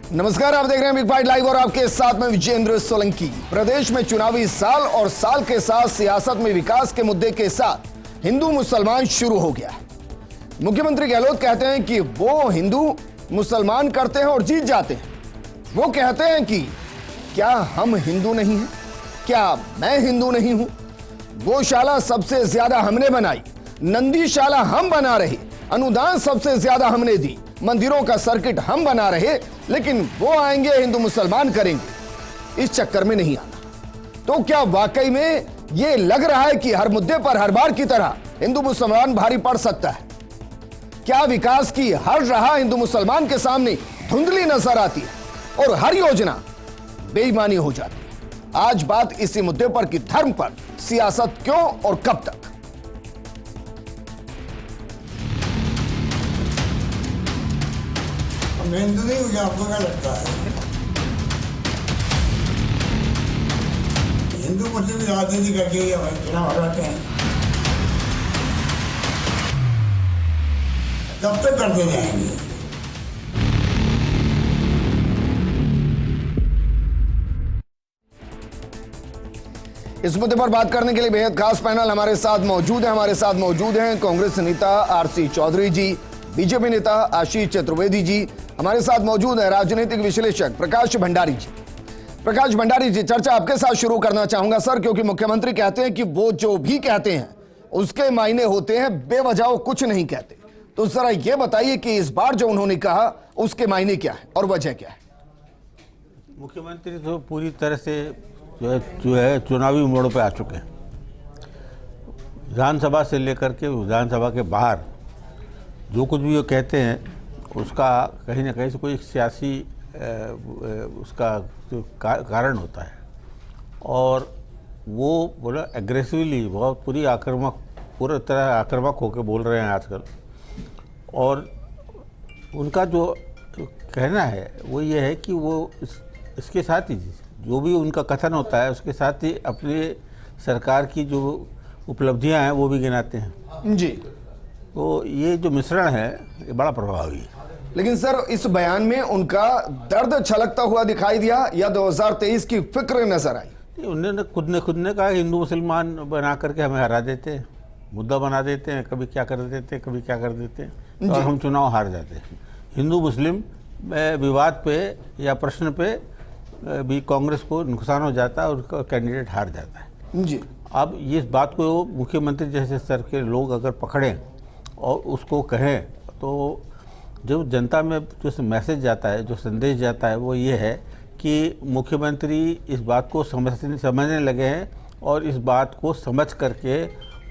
नमस्कार, आप देख रहे हैं बिग फाइट लाइव और आपके साथ में विजेंद्र सोलंकी। प्रदेश में चुनावी साल और साल के साथ सियासत में विकास के मुद्दे के साथ हिंदू मुसलमान शुरू हो गया है। मुख्यमंत्री गहलोत कहते हैं कि वो हिंदू मुसलमान करते हैं और जीत जाते हैं। वो कहते हैं कि क्या हम हिंदू नहीं हैं? क्या मैं हिंदू नहीं हूं? गौशाला सबसे ज्यादा हमने बनाई, नंदीशाला हम बना रहे, अनुदान सबसे ज्यादा हमने दी, मंदिरों का सर्किट हम बना रहे, लेकिन वो आएंगे हिंदू मुसलमान करेंगे, इस चक्कर में नहीं आना। तो क्या वाकई में ये लग रहा है कि हर मुद्दे पर हर बार की तरह हिंदू मुसलमान भारी पड़ सकता है? क्या विकास की हर राह हिंदू मुसलमान के सामने धुंधली नजर आती है और हर योजना बेईमानी हो जाती है? आज बात इसी मुद्दे पर कि धर्म पर सियासत क्यों और कब तक। हिंदू नहीं मुझे आपको क्या लगता है? हिंदू मुस्लिम राजनीति करके ही चुनाव हराते हैं, तब तक करते जाएंगे। इस मुद्दे पर बात करने के लिए बेहद खास पैनल हमारे साथ मौजूद है। हमारे साथ मौजूद हैं कांग्रेस नेता आरसी चौधरी जी, बीजेपी नेता आशीष चतुर्वेदी जी, हमारे साथ मौजूद है राजनीतिक विश्लेषक प्रकाश भंडारी जी। प्रकाश भंडारी जी, चर्चा आपके साथ शुरू करना चाहूंगा सर, क्योंकि मुख्यमंत्री कहते हैं कि वो जो भी कहते हैं उसके मायने होते हैं, बेवजह वो कुछ नहीं कहते। तो जरा ये बताइए कि इस बार जो उन्होंने कहा उसके मायने क्या है और वजह क्या है? मुख्यमंत्री तो पूरी तरह से जो है चुनावी मोड़ पे आ चुके हैं। विधानसभा से लेकर के विधानसभा के बाहर जो कुछ भी वो कहते हैं उसका कहीं ना कहीं से कोई सियासी उसका जो कारण होता है, और वो बोला एग्रेसिवली बहुत पूरी तरह आक्रामक होकर बोल रहे हैं आजकल। और उनका जो कहना है वो ये है कि वो इसके साथ ही जो भी उनका कथन होता है उसके साथ ही अपनी सरकार की जो उपलब्धियां हैं वो भी गिनाते हैं जी। तो ये जो मिश्रण है ये बड़ा प्रभावी है। लेकिन सर, इस बयान में उनका दर्द छलकता हुआ दिखाई दिया या 2023 की फिक्र नजर आई? उन्होंने खुद ने कहा हिंदू मुसलमान बना करके हमें हरा देते हैं, मुद्दा बना देते हैं, कभी क्या कर देते हैं, कभी क्या कर देते हैं, और हम चुनाव हार जाते हैं। हिंदू मुस्लिम विवाद पे या प्रश्न पे भी कांग्रेस को नुकसान हो जाता है और उसका कैंडिडेट हार जाता है जी। अब ये बात को मुख्यमंत्री जैसे स्तर के लोग अगर पकड़ें और उसको कहें, तो जो जनता में जो मैसेज जाता है, जो संदेश जाता है, वो ये है कि मुख्यमंत्री इस बात को समझने लगे हैं और इस बात को समझ करके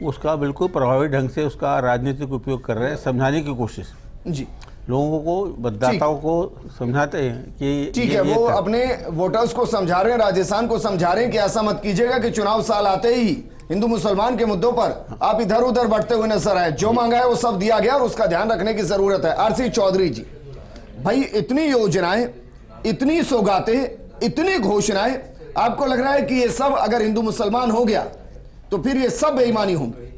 उसका बिल्कुल प्रभावी ढंग से उसका राजनीतिक उपयोग कर रहे हैं, समझाने की कोशिश जी लोगों को, मतदाताओं को समझाते हैं कि ठीक है, वो अपने वोटर्स को समझा रहे हैं, राजस्थान को समझा रहे हैं कि ऐसा मत कीजिएगा कि चुनाव साल आते ही हिंदू मुसलमान के मुद्दों पर आप इधर उधर बढ़ते हुए नजर आए। जो मांगा है वो सब दिया गया और उसका ध्यान रखने की जरूरत है। आरसी चौधरी जी, भाई इतनी योजनाएं, इतनी सौगातें, इतनी घोषणाएं, आपको लग रहा है कि ये सब अगर हिंदू मुसलमान हो गया तो फिर ये सब बेईमानी होंगी?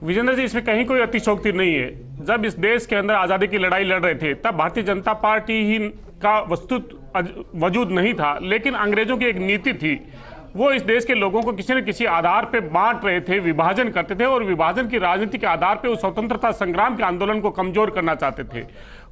विजेंद्र जी, इसमें कहीं कोई अतिशयोक्ति नहीं है। जब इस देश के अंदर आजादी की लड़ाई लड़ रहे थे तब भारतीय जनता पार्टी ही का वजूद नहीं था, लेकिन अंग्रेजों की एक नीति थी, वो इस देश के लोगों को किसी न किसी आधार पे बांट रहे थे, विभाजन करते थे और विभाजन की राजनीति के आधार पे उस स्वतंत्रता संग्राम के आंदोलन को कमजोर करना चाहते थे।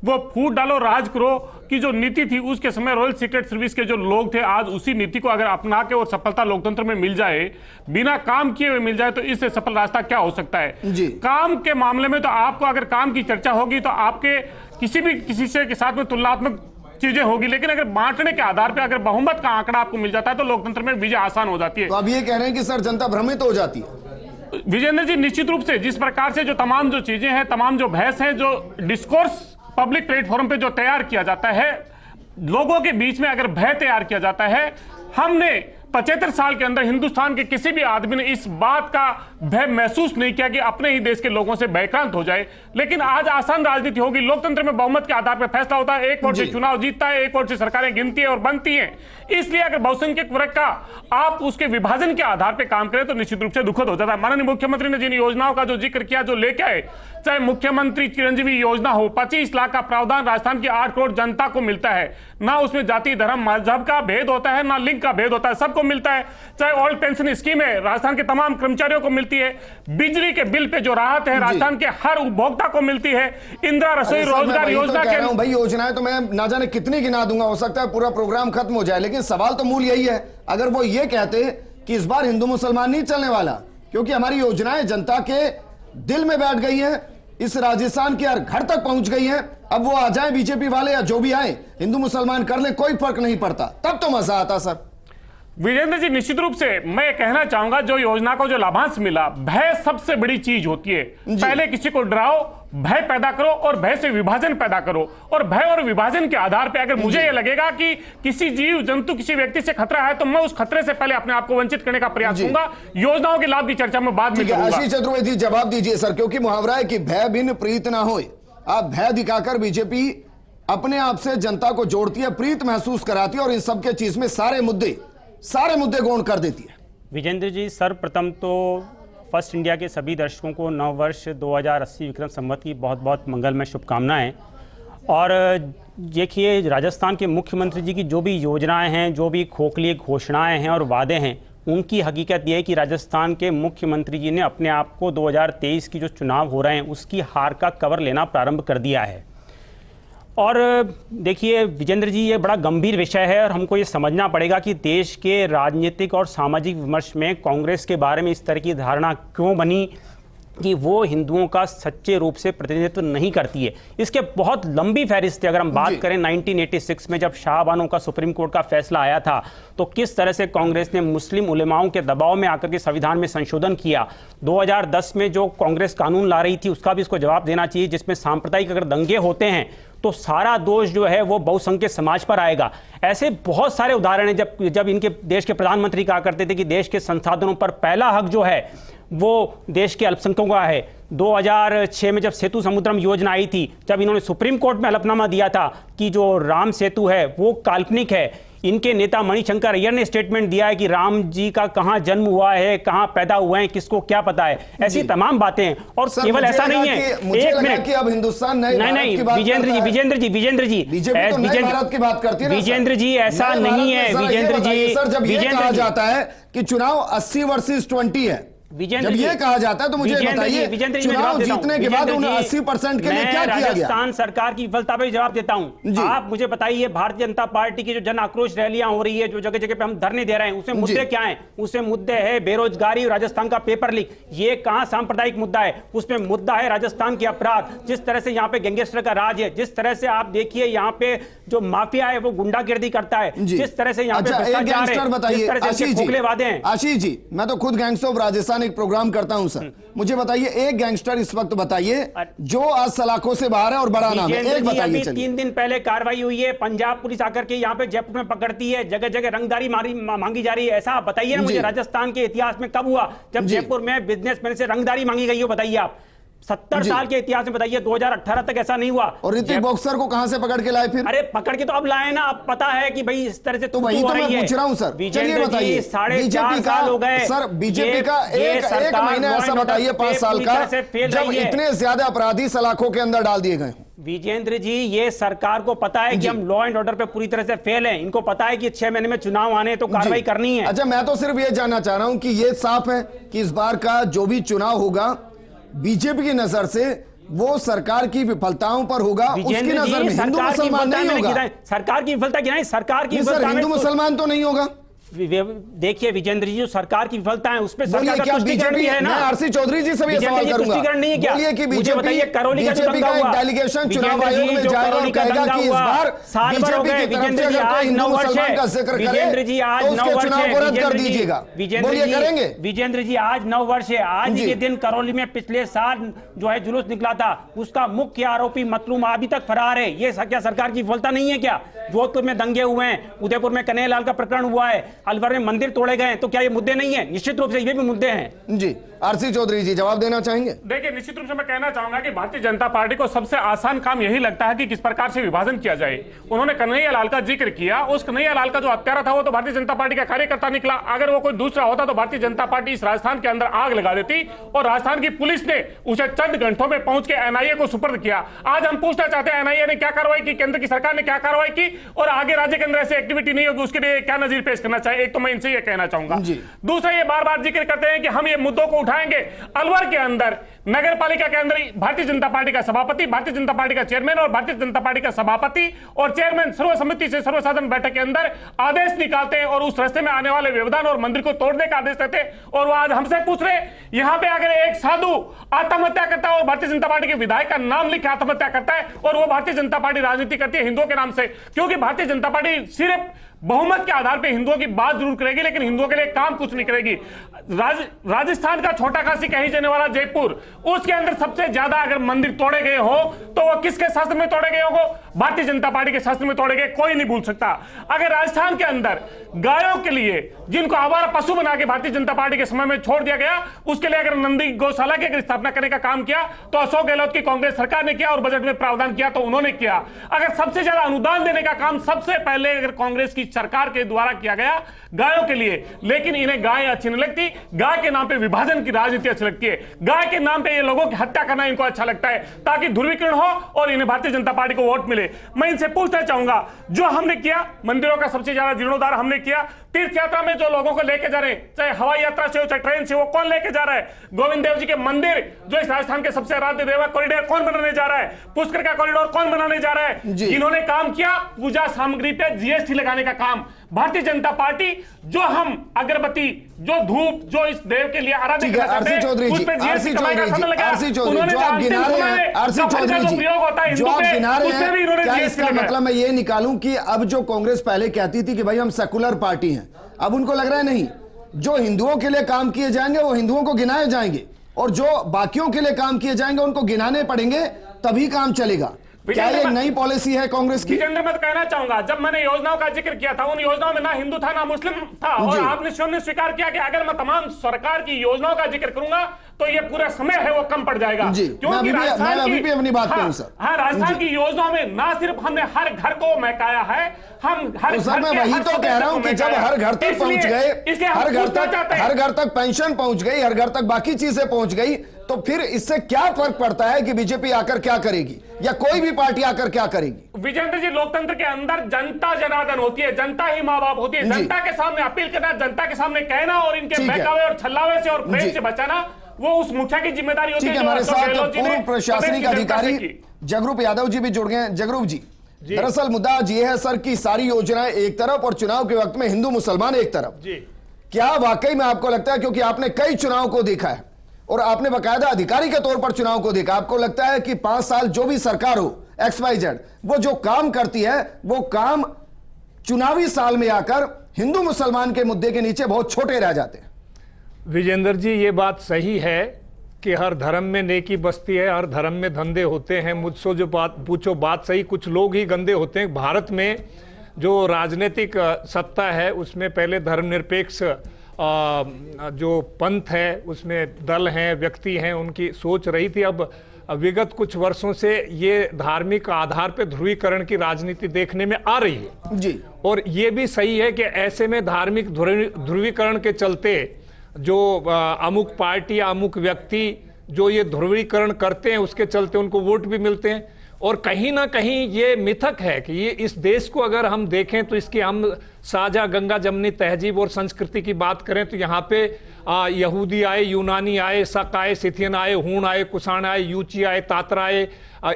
वो फूट डालो राज करो की जो नीति थी उसके समय रॉयल सीक्रेट सर्विस के जो लोग थे, आज उसी नीति को अगर अपना के और सफलता लोकतंत्र में मिल जाए, बिना काम किए हुए मिल जाए, तो इससे सफल रास्ता क्या हो सकता है जी। काम के मामले में तो आपको अगर काम की चर्चा होगी तो आपके किसी से के साथ में तुलनात्मक चीजें होगी, लेकिन अगर बांटने के आधार पर अगर बहुमत का आंकड़ा आपको मिल जाता है तो लोकतंत्र में विजय आसान हो जाती है। तो अब ये कह रहे हैं कि सर जनता भ्रमित हो जाती है? विजेंद्र जी, निश्चित रूप से जिस प्रकार से जो तमाम जो चीजें हैं, तमाम जो बहस है, जो डिस्कोर्स पब्लिक प्लेटफॉर्म पे जो तैयार किया जाता है, लोगों के बीच में अगर भय तैयार किया जाता है, हमने 75 साल के अंदर हिंदुस्तान के किसी भी आदमी ने इस बात का भय महसूस नहीं किया कि अपने ही देश के लोगों से भयक्रांत हो जाए। लेकिन आज आसान राजनीति होगी, लोकतंत्र में बहुमत के आधार पर फैसला होता है, एक वोट से चुनाव जीतता है, एक वोट से सरकारें गिनती है और बनती हैं। इसलिए अगर बहुसंख्यक वर्ग का आप उसके विभाजन के आधार पर काम करें तो निश्चित रूप से दुखद हो जाता है। माननीय मुख्यमंत्री ने जिन योजनाओं का जो जिक्र किया, जो लेके आए, चाहे मुख्यमंत्री चिरंजीवी योजना हो, 25 लाख का प्रावधान राजस्थान की 8 करोड़ जनता को मिलता है, ना उसमें जाति धर्म मजहब का भेद होता है, ना लिंग का भेद होता है, सबको मिलता है। चाहे ऑल पेंशन स्कीम है, राजस्थान के तमाम कर्मचारियों को मिलती है। बिजली के बिल पे जो राहत है राजस्थान के हर उपभोक्ता को मिलती है। इंदिरा रसोई रोजगार योजना के भाई योजनाएं तो मैं ना जाने कितनी गिना दूंगा, हो सकता है पूरा प्रोग्राम खत्म हो जाए, लेकिन सवाल तो मूल यही है। अगर वो ये कहते कि इस बार हिंदू मुसलमान नहीं चलने वाला, क्योंकि हमारी योजनाएं जनता के दिल में बैठ गई हैं, इस राजस्थान के हर घर तक पहुंच गई हैं, अब वो आ जाए बीजेपी वाले या जो भी आए, हिंदू मुसलमान कर ले, कोई फर्क नहीं पड़ता, तब तो मजा आता। सर विजेंद्र जी, निश्चित रूप से मैं कहना चाहूंगा, जो योजना को जो लाभांश मिला, भय सबसे बड़ी चीज होती है। पहले किसी को डराओ, भय पैदा करो और भय से विभाजन पैदा करो, और भय और विभाजन के आधार पे अगर मुझे ये लगेगा कि किसी जीव जंतु किसी व्यक्ति से खतरा है तो मैं उस खतरे से पहले अपने आप को वंचित करने का प्रयास करूंगा। योजनाओं के लाभ की चर्चा में बाद में करूंगा। आशीष चतुर्वेदी जवाब दीजिए सर, क्योंकि मुहावरा है कि भय बिन प्रीत ना होए। आप भय दिखाकर बीजेपी अपने आप से जनता को जोड़ती है, प्रीत महसूस कराती है और इन सबके चीज में सारे मुद्दे गौण कर देती है। विजेंद्र जी, सर्वप्रथम तो फर्स्ट इंडिया के सभी दर्शकों को नव वर्ष 2080 विक्रम संवत की बहुत बहुत मंगलमय शुभकामनाएं। और देखिए, राजस्थान के मुख्यमंत्री जी की जो भी योजनाएं हैं, जो भी खोखली घोषणाएं हैं और वादे हैं, उनकी हकीकत यह है कि राजस्थान के मुख्यमंत्री जी ने अपने आप को 2023 की जो चुनाव हो रहे हैं उसकी हार का कवर लेना प्रारंभ कर दिया है। और देखिए विजेंद्र जी, ये बड़ा गंभीर विषय है और हमको ये समझना पड़ेगा कि देश के राजनीतिक और सामाजिक विमर्श में कांग्रेस के बारे में इस तरह की धारणा क्यों बनी कि वो हिंदुओं का सच्चे रूप से प्रतिनिधित्व नहीं करती है। इसके बहुत लंबी फहरिस्त है। अगर हम बात करें 1986 में जब शाहबानों का सुप्रीम कोर्ट का फैसला आया था, तो किस तरह से कांग्रेस ने मुस्लिम उलेमाओं के दबाव में आकर के संविधान में संशोधन किया। 2010 में जो कांग्रेस कानून ला रही थी उसका भी इसको जवाब देना चाहिए, जिसमें सांप्रदायिक अगर दंगे होते हैं तो सारा दोष जो है वो बहुसंख्यक समाज पर आएगा। ऐसे बहुत सारे उदाहरण हैं जब इनके देश के प्रधानमंत्री कहा करते थे कि देश के संसाधनों पर पहला हक जो है वो देश के अल्पसंख्यकों का है। 2006 में जब सेतु समुद्रम योजना आई थी, जब इन्होंने सुप्रीम कोर्ट में हलफनामा दिया था कि जो राम सेतु है वो काल्पनिक है, इनके नेता मणिशंकर अय्यर ने स्टेटमेंट दिया है कि राम जी का कहां जन्म हुआ है, कहां पैदा हुए हैं, किसको क्या पता है। ऐसी तमाम बातें हैं। और केवल ऐसा नहीं है, एक मिनट, अब हिंदुस्तान नहीं विजेंद्र जी भारत की बात करती है विजेंद्र जी, ऐसा नहीं है विजेंद्र जी। सर, जब ये कहा जाता है कि चुनाव 80 वर्सेस 20 है, जब ये कहा जाता है तो मुझे बताइए चुनाव जीतने के बाद उन 80% के लिए क्या किया गया? राजस्थान सरकार की विफलता पर जवाब देता हूं। आप मुझे बताइए, भारतीय जनता पार्टी की जो जन आक्रोश रैलियां हो रही है, जो जगह जगह पे हम धरने दे रहे हैं, उसमें मुद्दे क्या हैं? उसमें मुद्दे है बेरोजगारी, राजस्थान का पेपर लीक। ये कहां सांप्रदायिक मुद्दा है? उसमें मुद्दा है राजस्थान के अपराध, जिस तरह से यहाँ पे गैंगस्टर का राज है, जिस तरह से आप देखिए यहाँ पे जो माफिया है वो गुंडागिर्दी करता है, जिस तरह से यहाँ पे भ्रष्टाचार है, जिस तरह से खोखले वादे हैं। आशीष जी, मैं तो खुद गैंग्स ऑफ राजस्थान एक प्रोग्राम करता हूं सर, मुझे बताइए एक गैंगस्टर इस वक्त बताइए जो आज सलाखों से बाहर है और बड़ा नाम है, एक बताइए। 3 दिन पहले कार्रवाई हुई है, पंजाब पुलिस आकर के यहाँ पे जयपुर में पकड़ती है, जगह जगह रंगदारी मांगी जा रही है। ऐसा बताइए ना मुझे, राजस्थान के इतिहास में कब हुआ जब जयपुर में बिजनेसमैन से रंगदारी मांगी गई हो? बताइए आप, 70 साल के इतिहास में बताइए, 2018 तक ऐसा नहीं हुआ। और ऋतिक बॉक्सर को कहां से पकड़ के लाए फिर? अरे पकड़ के तो अब लाए ना, अब पता है कि भाई इस तरह से तो वही तो मैं पूछ रहा हूं सर। चलिए बताइए, 4.5 साल हो गए सर, बीजेपी का एक महीने ऐसा बताइए 5 साल का जब इतने ज्यादा अपराधी सलाखों के अंदर डाल दिए गए। विजेंद्र जी, ये सरकार को पता है कि हम लॉ एंड ऑर्डर पे पूरी तरह से फेल हैं। इनको पता है कि 6 महीने में चुनाव आने तो कार्रवाई करनी है। अच्छा, मैं तो सिर्फ ये जानना चाह रहा हूं कि ये साफ है कि इस बार का जो भी चुनाव होगा बीजेपी की नजर से वो सरकार की विफलताओं पर होगा, उसकी नजर में हिंदू मुसलमान नहीं होगा। सरकार की विफलता क्या है? सरकार की विफलता, हिंदू मुसलमान तो नहीं होगा। देखिए विजेंद्र जी, जो सरकार की विफलता है उस पे सरकार का तुष्टिकरण भी है ना। मैं आरसी चौधरी जी से भी सवाल करूंगा, नहीं है क्या? मुझे बताइए, करौली का जो दंगा हुआ, डेलीगेशन चुनाव आयोग में जाएगा और कहेगा कि इस बार साल भर हो गए। विजेंद्र जी, आज 9 वर्ष है। विजेंद्र जी, आज 9 वर्ष है। रद्द कर दीजिएगा, बोलिए करेंगे? विजेंद्र जी, आज 9 वर्ष है। आज के दिन करौली में पिछले साल जो है जुलूस निकला था, उसका मुख्य आरोपी मतलूम अभी तक फरार है। ये क्या सरकार की विफलता नहीं है क्या? जोधपुर में दंगे हुए हैं, उदयपुर में कन्हैयालाल का प्रकरण हुआ है, अलवर में मंदिर तोड़े गए हैं, तो क्या ये मुद्दे नहीं है? निश्चित रूप से ये भी मुद्दे हैं। जी, आरसी चौधरी जी जवाब देना चाहेंगे? देखिए, निश्चित रूप से मैं कहना चाहूंगा कि भारतीय जनता पार्टी को सबसे आसान काम यही लगता है कि किस प्रकार से विभाजन किया जाए। उन्होंने कन्हैयालाल का जिक्र किया, उस कन्हैयालाल का जो हत्यारा था वो तो भारतीय जनता पार्टी का कार्यकर्ता निकला। अगर वो कोई दूसरा होता तो भारतीय जनता पार्टी इस राजस्थान के अंदर आग लगा देती और राजस्थान की पुलिस ने उसे चंद घंटों में पहुंच के एनआईए को सुपर्द किया। आज हम पूछना चाहते हैं एनआईए ने क्या कार्रवाई की, केंद्र की सरकार ने क्या कार्रवाई की और आगे राज्य के अंदर ऐसी एक्टिविटी नहीं होगी उसके लिए क्या नजीर पेश करना चाहिए। एक तो मैं इनसे ये कहना चाहूंगा। दूसरा, ये बार बार जिक्र करते हैं कि हम ये मुद्दों को उठाएंगे। अलवर के अंदर नगर पालिका के अंदर भारतीय जनता पार्टी का सभापति, भारतीय जनता पार्टी का चेयरमैन और भारतीय जनता पार्टी का सभापति और चेयरमैन सर्वसम्मति से सर्वसाधारण बैठक के अंदर आदेश निकालते हैं और उस रास्ते में आने वाले व्यवधान और मंदिर को तोड़ने का आदेश देते हैं। और वो आज हमसे पूछ रहे यहां पे अगर एक साधु आत्महत्या करता है और भारतीय जनता पार्टी के विधायक का नाम लिख के आत्महत्या करता है और वो भारतीय जनता पार्टी राजनीति करती है हिंदुओं के नाम से, क्योंकि भारतीय जनता पार्टी सिर्फ बहुमत के आधार पर हिंदुओं की बात जरूर करेगी लेकिन हिंदुओं के लिए काम कुछ नहीं करेगी। राजस्थान का छोटा काशी कही जाने वाला जयपुर, उसके अंदर सबसे ज्यादा अगर मंदिर तोड़े गए हो तो वो किसके शासन में तोड़े गए हो? भारतीय जनता पार्टी के शासन में तोड़े गए, कोई नहीं भूल सकता। अगर राजस्थान के अंदर गायों के लिए जिनको आवारा पशु बना के भारतीय जनता पार्टी के समय में छोड़ दिया गया, उसके लिए अगर नंदी गौशाला की स्थापना करने का काम किया तो अशोक गहलोत की कांग्रेस सरकार ने किया और बजट में प्रावधान किया तो उन्होंने किया। अगर सबसे ज्यादा अनुदान देने का काम सबसे पहले अगर कांग्रेस की सरकार के द्वारा किया गया गायों के लिए, लेकिन इन्हें गाय अच्छी नहीं लगती, गाय के नाम पे विभाजन की राजनीति अच्छी लगती है, गाय के नाम पे ये लोगों की हत्या करना इनको अच्छा लगता है ताकि ध्रुवीकरण हो और इन्हें भारतीय जनता पार्टी को वोट मिले। मैं इनसे पूछना चाहूंगा, जो हमने किया मंदिरों का सबसे ज्यादा जीर्णोद्धार हमने किया, तीर्थ यात्रा में जो लोगों को लेके जा रहे हैं, चाहे हवाई यात्रा से हो चाहे ट्रेन से, वो कौन लेके जा रहा है? गोविंद देव जी के मंदिर जो इस राजस्थान के सबसे आराध्य देव, कॉरिडोर कौन बनाने जा रहा है? पुष्कर का कॉरिडोर कौन बनाने जा रहा है? जिन्होंने काम किया पूजा सामग्री पे जीएसटी लगाने का काम, भारतीय जनता पार्टी। जो हम अगरबत्ती, जो धूप, जो इस देव के लिए आराधना करते हैं, उस पे जीएसटी कमाई का साधन लगा। उन्होंने जो अंतिम समय में जो प्रयोग होता है हिंदू पे, उसमें भी इन्होंने जीएसटी लगाया। मतलब मैं ये निकालूं कि अब जो कांग्रेस पहले कहती थी कि भाई हम सेकुलर पार्टी हैं, अब उनको लग रहा है नहीं, जो हिंदुओं के लिए काम किए जाएंगे वो हिंदुओं को गिनाए जाएंगे और जो बाकियों के लिए काम किए जाएंगे उनको गिनाने पड़ेंगे, तभी काम चलेगा। क्या ये नई पॉलिसी है कांग्रेस की? विजेंद्र, मैं कहना चाहूंगा, जब मैंने योजनाओं का जिक्र किया था उन योजनाओं में ना हिंदू था ना मुस्लिम था और आपने स्वयं स्वीकार किया कि अगर मैं तमाम सरकार की योजनाओं का जिक्र करूंगा तो ये पूरा समय है वो कम पड़ जाएगा। क्योंकि राजस्थान की योजनाओं में ना सिर्फ हमने हर घर को महकाया है, हम हर सर मैं वही तो कह रहा हूं कि जब हर घर तक पहुंच गए, हर घर तक पेंशन पहुंच गई, हर घर तक बाकी चीजें पहुंच गई, तो फिर इससे क्या फर्क पड़ता है कि बीजेपी आकर क्या करेगी या कोई भी पार्टी आकर क्या करेगी? विजेंद्र जी, लोकतंत्र के अंदर जनता जनार्दन होती है, जनता ही माँ बाप होती है। जनता के सामने अपील करना, जनता के सामने कहना और इनके बहकावे और छल्लावे से और प्रेम से बचाना वो उस मुखिया की जिम्मेदारी होती है। हमारे साथ पूर्व प्रशासनिक अधिकारी जगरूप यादव जी भी जुड़ गए हैं। जगरूप जी, दरअसल मुद्दा आज ये है सर कि सारी योजनाएं एक तरफ और चुनाव के वक्त में हिंदू मुसलमान एक तरफ, क्या वाकई में आपको लगता है, क्योंकि आपने कई चुनाव को देखा है और आपने बाकायदा अधिकारी के तौर पर चुनाव को देखा, आपको लगता है कि 5 साल जो भी सरकार हो XYZ वो जो काम करती है वो काम चुनावी साल में आकर हिंदू मुसलमान के मुद्दे के नीचे बहुत छोटे रह जाते हैं? विजेंद्र जी, ये बात सही है कि हर धर्म में नेकी बसती है, हर धर्म में धंधे होते हैं। मुझसे जो बात पूछो बात सही, कुछ लोग ही गंदे होते हैं। भारत में जो राजनीतिक सत्ता है उसमें पहले धर्मनिरपेक्ष जो पंथ है उसमें दल हैं, व्यक्ति हैं, उनकी सोच रही थी। अब विगत कुछ वर्षों से ये धार्मिक आधार पर ध्रुवीकरण की राजनीति देखने में आ रही है जी। और ये भी सही है कि ऐसे में धार्मिक ध्रुवीकरण के चलते जो अमुक पार्टी या अमुक व्यक्ति जो ये ध्रुवीकरण करते हैं उसके चलते उनको वोट भी मिलते हैं। और कहीं ना कहीं ये मिथक है कि ये इस देश को अगर हम देखें तो इसकी हम साझा गंगा जमनी तहजीब और संस्कृति की बात करें तो यहाँ पे यहूदी आए, यूनानी आए, शक आए, सिथियन आए, हूण आए, कुषाण आए, यूची आए, तात्रा आए,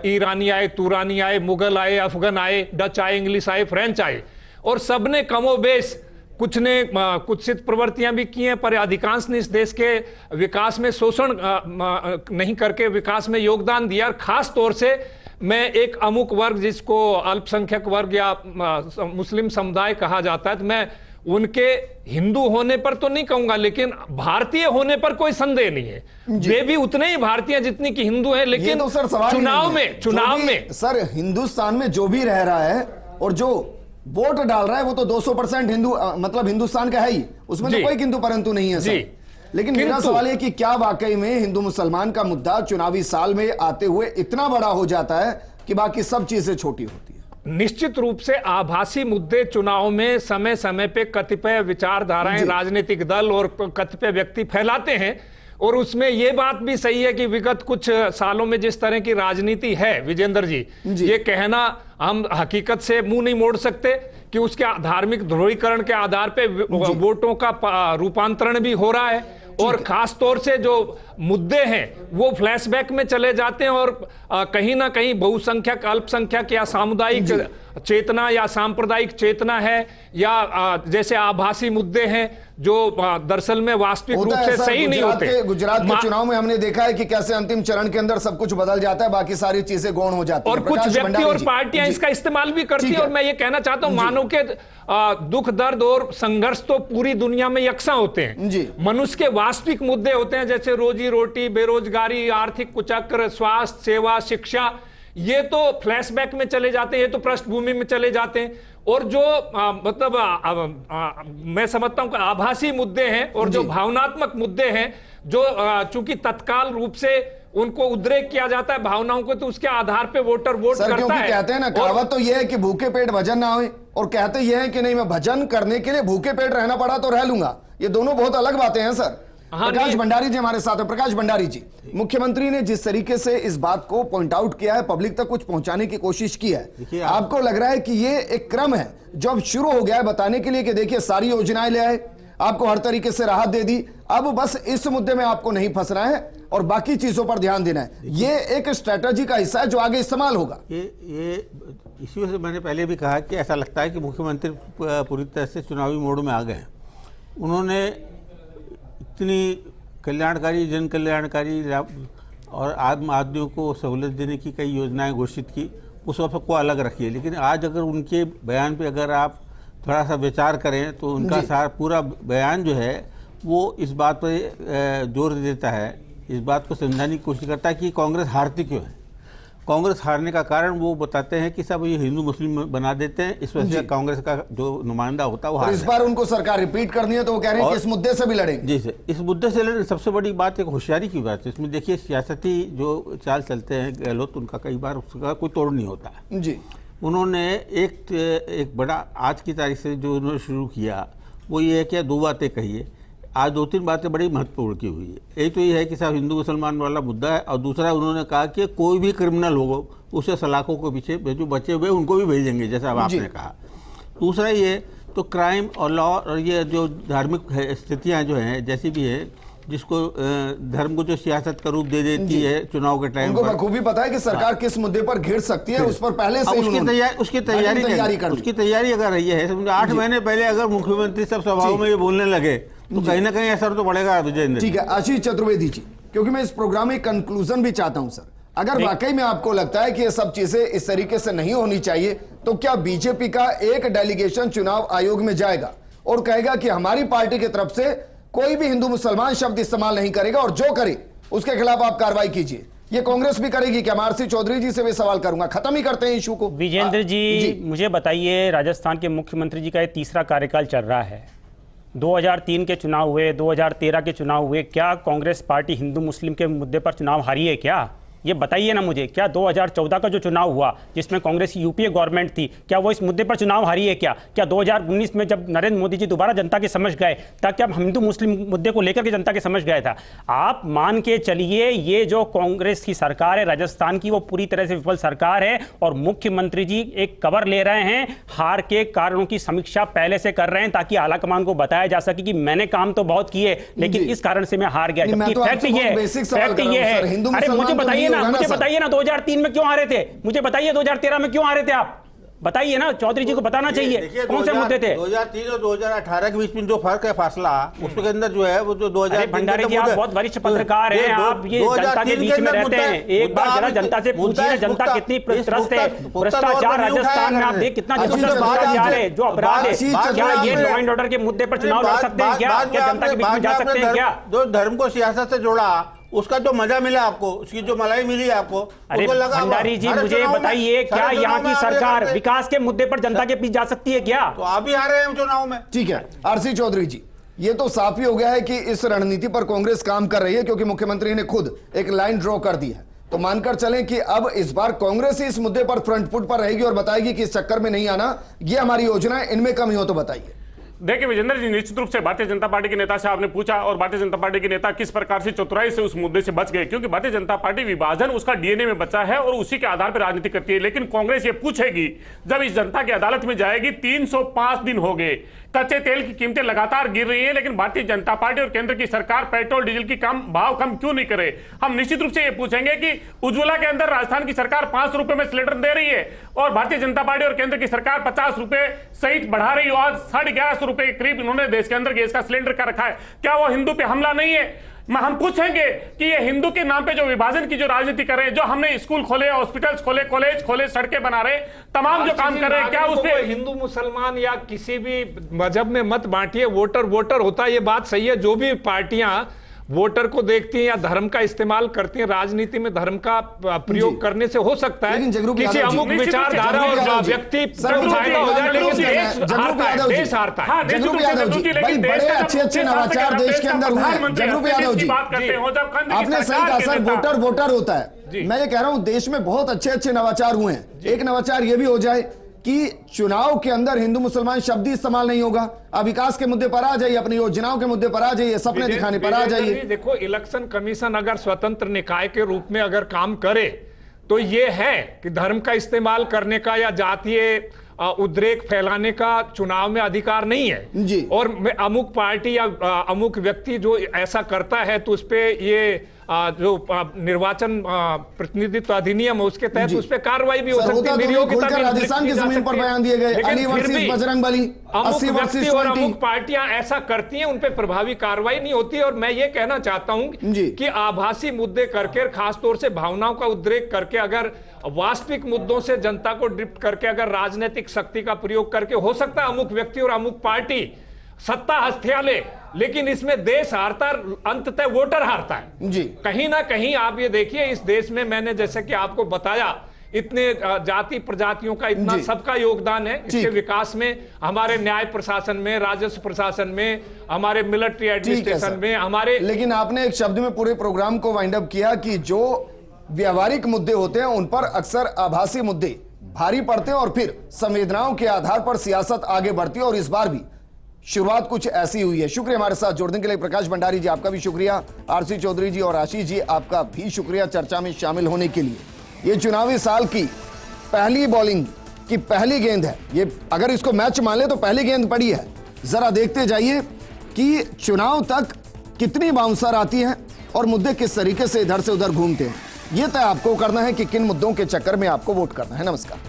ईरानी आए, तुरानी आए, मुगल आए, अफगान आए, डच आए, इंग्लिश आए, फ्रेंच आए और सबने कमोबेश कुछ ने कुत्सित प्रवृत्तियां भी की हैं पर अधिकांश ने इस देश के विकास में शोषण नहीं करके विकास में योगदान दिया। और खास तौर से मैं एक अमुक वर्ग जिसको अल्पसंख्यक वर्ग या मुस्लिम समुदाय कहा जाता है, तो मैं उनके हिंदू होने पर तो नहीं कहूंगा लेकिन भारतीय होने पर कोई संदेह नहीं है। वे भी उतने ही भारतीय जितनी कि हिंदू हैं। लेकिन तो सर चुनाव में सर हिंदुस्तान में जो भी रह रहा है और जो वोट डाल रहा है वो तो 200% हिंदू मतलब हिंदुस्तान का है ही, उसमें तो जी। कोई किंतु परंतु नहीं है जी। सर। लेकिन मेरा किंतु- सवाल है कि क्या वाकई में हिंदू मुसलमान का मुद्दा चुनावी साल में आते हुए इतना बड़ा हो जाता है कि बाकी सब चीजें छोटी होती है? निश्चित रूप से आभासी मुद्दे चुनाव में समय समय पे कतिपय विचारधाराएं, जी। राजनीतिक दल और कतिपय व्यक्ति फैलाते हैं, और उसमें यह बात भी सही है कि विगत कुछ सालों में जिस तरह की राजनीति है विजेंद्र जी, ये कहना हम हकीकत से मुंह नहीं मोड़ सकते कि उसके धार्मिक ध्रुवीकरण के आधार पे वोटों का रूपांतरण भी हो रहा है, और खास तौर से जो मुद्दे हैं वो फ्लैशबैक में चले जाते हैं, और कहीं ना कहीं बहुसंख्यक, अल्पसंख्यक या सामुदायिक चेतना या सांप्रदायिक चेतना है, या जैसे आभासी मुद्दे हैं जो दरअसल में वास्तविक रूप से सही नहीं होते। गुजरात के चुनाव में हमने देखा है कि कैसे अंतिम चरण के अंदर सब कुछ बदल जाता है, बाकी सारी चीजें गौण हो जाती और हैं। कुछ प्रकाश व्यक्ति भंडारी और जी। पार्टियां जी। इसका इस्तेमाल भी करती ठीक हैं, है। और मैं ये कहना चाहता हूं मानव के दुख दर्द और संघर्ष तो पूरी दुनिया में यकसा होते हैं। जी। मनुष्य के वास्तविक मुद्दे होते हैं, जैसे रोजी रोटी, बेरोजगारी, आर्थिक कुचक्र, स्वास्थ्य सेवा, शिक्षा, ये तो फ्लैशबैक में चले जाते हैं, ये तो पृष्ठभूमि में चले जाते हैं। और जो मैं समझता हूं कि आभासी मुद्दे हैं और जो भावनात्मक मुद्दे हैं, जो चूंकि तत्काल रूप से उनको उद्रेक किया जाता है भावनाओं को, तो उसके आधार पे वोटर वोट सर, करता क्योंकि है। कहते हैं ना, कहावत तो यह है कि भूखे पेट भजन ना होए, और कहते यह है कि नहीं मैं भजन करने के लिए भूखे पेट रहना पड़ा तो रह लूंगा। ये दोनों बहुत अलग बातें हैं सर। हाँ, प्रकाश नहीं। भंडारी जी हमारे साथ हैं। प्रकाश भंडारी जी, मुख्यमंत्री ने जिस तरीके से इस बात को पॉइंट आउट किया है, पब्लिक तक कुछ पहुंचाने की कोशिश की है, आपको लग रहा है कि ये एक क्रम है जो अब शुरू हो गया है बताने के लिए कि देखिए सारी योजनाएं ले आए, आपको हर तरीके से राहत दे दी, अब बस इस मुद्दे में आपको नहीं फंसना है और बाकी चीजों पर ध्यान देना है? ये एक स्ट्रेटजी का हिस्सा है जो आगे इस्तेमाल होगा। ये इसी वजह से मैंने पहले भी कहा कि ऐसा लगता है कि मुख्यमंत्री पूरी तरह से चुनावी मोड में आ गए हैं। उन्होंने इतनी कल्याणकारी, जन कल्याणकारी और आम आदमियों को सहूलत देने की कई योजनाएं घोषित की, उस सबको अलग रखिए, लेकिन आज अगर उनके बयान पे अगर आप थोड़ा सा विचार करें तो उनका सारा पूरा बयान जो है वो इस बात पर जोर देता है, इस बात को समझाने की कोशिश करता है कि कांग्रेस हारती क्यों है। कांग्रेस हारने का कारण वो बताते हैं कि सब ये हिंदू मुस्लिम बना देते हैं, इस वजह से कांग्रेस का जो नुमाइंदा होता है वो और हार इस बार उनको सरकार रिपीट करनी है तो वो कह रहे हैं कि इस मुद्दे से भी लड़ेंगे। जी सर, इस मुद्दे से लड़ने सबसे बड़ी बात एक होशियारी की बात है। इसमें देखिए सियासती जो चाल चलते हैं गहलोत, उनका कई बार उसका कोई तोड़ नहीं होता है। जी। उन्होंने एक बड़ा आज की तारीख से जो उन्होंने शुरू किया वो ये है कि 2 बातें कही है। आज 2-3 बातें बड़ी महत्वपूर्ण की हुई है। एक तो ये है कि साहब हिंदू मुसलमान वाला मुद्दा है, और दूसरा उन्होंने कहा कि कोई भी क्रिमिनल हो उसे सलाखों के पीछे जो बचे हुए उनको भी भेजेंगे, जैसा अब आपने कहा। दूसरा ये तो क्राइम और लॉ और ये जो धार्मिक स्थितियाँ जो हैं जैसी भी है, जिसको धर्म को जो सियासत का रूप दे देती है चुनाव के टाइम उनको पर, बखूबी पता है कि सरकार किस मुद्दे पर घिर सकती है, उस पर पहले से ही उसकी तैयारी अगर रही है। 8 महीने पहले अगर मुख्यमंत्री सब सभाओं में ये बोलने लगे तो कहीं ना कहीं असर तो पड़ेगा विजेंद्र। ठीक है आशीष चतुर्वेदी जी, क्योंकि मैं इस प्रोग्राम में कंक्लूजन भी चाहता हूं सर, अगर वाकई में आपको लगता है कि ये सब चीजें इस तरीके से नहीं होनी चाहिए, तो क्या बीजेपी का एक डेलीगेशन चुनाव आयोग में जाएगा और कहेगा कि हमारी पार्टी की तरफ से कोई भी हिंदू मुसलमान शब्द इस्तेमाल नहीं करेगा और जो करे उसके खिलाफ आप कार्रवाई कीजिए? ये कांग्रेस भी करेगी क्या? आरसी चौधरी जी से भी सवाल करूंगा, खत्म ही करते हैं इशू को। विजेंद्र जी, मुझे बताइए, राजस्थान के मुख्यमंत्री जी का ये तीसरा कार्यकाल चल रहा है। 2003 के चुनाव हुए, 2013 के चुनाव हुए, क्या कांग्रेस पार्टी हिंदू मुस्लिम के मुद्दे पर चुनाव हारी है क्या? ये बताइए ना मुझे। क्या 2014 का जो चुनाव हुआ जिसमें कांग्रेस की यूपीए गवर्नमेंट थी, क्या वो इस मुद्दे पर चुनाव हारी है क्या? क्या 2019 में जब नरेंद्र मोदी जी दोबारा जनता के समझ गए तब क्या हिंदू मुस्लिम मुद्दे को लेकर के जनता के समझ गया था? आप मान के चलिए ये जो कांग्रेस की सरकार है राजस्थान की, वो पूरी तरह से विफल सरकार है, और मुख्यमंत्री जी एक कवर ले रहे हैं, हार के कारणों की समीक्षा पहले से कर रहे हैं ताकि आलाकमान को बताया जा सके कि मैंने काम तो बहुत किए लेकिन इस कारण से मैं हार गया। जबकि फैक्ट ये है, अरे मुझे बताइए ना 2003 में क्यों हारे थे? मुझे बताइए 2013 में क्यों हारे थे आप? बताइए ना, चौधरी जी को बताना चाहिए कौन से मुद्दे थे। 2003 और 2018 के बीच में जो फर्क है, फासला, उसके अंदर जो है वो जो 2003 भंडारी जी आप बहुत वरिष्ठ पत्रकार हैं, आप ये जनता के बीच में रहते हैं, एक बार जरा जनता से पूछिए जनता कितनी त्रस्त है। भ्रष्टाचार राजस्थान में आप देख कितना भ्रष्टाचार है, जो अपराध है, क्या ये लॉ एंड ऑर्डर के मुद्दे पर चुनाव लड़ सकते हैं क्या? क्या जनता के बीच में जा सकते हैं क्या? जो धर्म को सियासत से जोड़ा उसका जो मजा मिला आपको, उसकी जो मलाई मिली आपको, अरे उसको लगा भंडारी जी, हर मुझे चुनाव में, बताइए, क्या हर चुनाव यहाँ में की आप ये सरकार करते हैं। विकास के मुद्दे पर जनता के बीच जा सकती है क्या? तो आप भी हारे हैं चुनाव में। ठीक है आरसी चौधरी जी, ये तो साफ ही हो गया है कि इस रणनीति पर कांग्रेस काम कर रही है, क्योंकि मुख्यमंत्री ने खुद एक लाइन ड्रॉ कर दी है। तो मानकर चलें कि अब इस बार कांग्रेस ही इस मुद्दे पर फ्रंट फुट पर रहेगी और बताएगी कि इस चक्कर में नहीं आना, ये हमारी योजना है, इनमें कमी हो तो बताइए। देखिए विजेंद्र जी, निश्चित रूप से भारतीय जनता पार्टी के नेता से आपने पूछा और भारतीय जनता पार्टी के नेता किस प्रकार से चतुराई से उस मुद्दे से बच गए, क्योंकि भारतीय जनता पार्टी विभाजन उसका डीएनए में बचा है और उसी के आधार पर राजनीति करती है। लेकिन कांग्रेस ये पूछेगी, जब इस जनता की अदालत में जाएगी, 305 दिन हो गए, कच्चे तेल की कीमतें लगातार गिर रही हैं, लेकिन भारतीय जनता पार्टी और केंद्र की सरकार पेट्रोल डीजल की भाव कम क्यों नहीं करे। हम निश्चित रूप से ये पूछेंगे कि उज्ज्वला के अंदर राजस्थान की सरकार 5 रुपए में सिलेंडर दे रही है और भारतीय जनता पार्टी और केंद्र की सरकार 50 रुपए सहित बढ़ा रही है। आज 1150 रुपए के करीब इन्होंने देश के अंदर गैस का सिलेंडर का रखा है। क्या वो हिंदू पे हमला नहीं है? हम पूछेंगे कि ये हिंदू के नाम पे जो विभाजन की जो राजनीति कर रहे हैं, जो हमने स्कूल खोले, हॉस्पिटल्स खोले, कॉलेज खोले, सड़कें बना रहे, तमाम जो काम कर रहे हैं, क्या उसपे हिंदू मुसलमान या किसी भी मजहब में मत बांटिए। वोटर वोटर होता है, ये बात सही है। जो भी पार्टियां वोटर को देखती हैं या धर्म का इस्तेमाल करती हैं, राजनीति में धर्म का प्रयोग करने से हो सकता है किसी अमुक विचारधारा और व्यक्ति फायदा हो जाए, लेकिन देश हारता है। जगरूप यादव जी, भाई बड़े अच्छे अच्छे नवाचार देश के अंदर हुए हैं। जगरूप यादव जी, आपने सही कहा सर, वोटर वोटर होता है। मैं ये कह रहा हूं देश में बहुत अच्छे अच्छे नवाचार हुए हैं। एक नवाचार ये भी हो जाए कि चुनाव के अंदर हिंदू मुसलमान शब्द ही इस्तेमाल नहीं होगा। अब विकास के मुद्दे पर आ जाइए, अपनी योजनाओं के मुद्दे पर आ जाइए, सपने दिखाने पर आ जाइए। देखो, इलेक्शन कमीशन अगर स्वतंत्र निकाय के रूप में अगर काम करे तो ये है कि धर्म का इस्तेमाल करने का या जातीय उद्रेक फैलाने का चुनाव में अधिकार नहीं है जी। और अमुक पार्टी या अमुक व्यक्ति जो ऐसा करता है तो उस पे ये जो निर्वाचन प्रतिनिधित्व अधिनियम है उसके तहत उस पर कार्रवाई भी हो सकती है। राजस्थान की जमीन पर बयान दिए गए, अली वर्सेस बजरंग बली, 80 वर्सेस और अमुक पार्टियां ऐसा करती हैं, उन पे प्रभावी कार्रवाई नहीं होती। और मैं ये कहना चाहता हूं कि आभासी मुद्दे करके, खासतौर से भावनाओं का उद्रेक करके, अगर वास्तविक मुद्दों से जनता को ड्रिफ्ट करके, अगर राजनीतिक शक्ति का प्रयोग करके, हो सकता है अमुक व्यक्ति और अमुक पार्टी सत्ता हस्तियां ले, लेकिन इसमें देश हारता, अंततः वोटर हारता है जी। कहीं ना कहीं आप ये देखिए, इस देश में मैंने जैसे कि आपको बताया, इतने जाति प्रजातियों का इतना सबका योगदान है इसके विकास में, हमारे न्याय प्रशासन में, राजस्व प्रशासन में, हमारे मिलिट्री एडमिनिस्ट्रेशन में, हमारे। लेकिन आपने एक शब्द में पूरे प्रोग्राम को वाइंड अप किया कि जो व्यवहारिक मुद्दे होते हैं उन पर अक्सर आभासी मुद्दे भारी पड़ते हैं और फिर संवेदनाओं के आधार पर सियासत आगे बढ़ती है, और इस बार भी शुरुआत कुछ ऐसी हुई है। शुक्रिया हमारे साथ जुड़ने के लिए प्रकाश भंडारी जी, आपका भी शुक्रिया। आरसी चौधरी जी और आशीष जी, आपका भी शुक्रिया चर्चा में शामिल होने के लिए। ये चुनावी साल की पहली बॉलिंग की पहली गेंद है, ये अगर इसको मैच मान ले तो पहली गेंद पड़ी है। जरा देखते जाइए कि चुनाव तक कितनी बाउंसर आती हैं और मुद्दे किस तरीके से इधर से उधर घूमते हैं। ये तय आपको करना है कि किन मुद्दों के चक्कर में आपको वोट करना है। नमस्कार।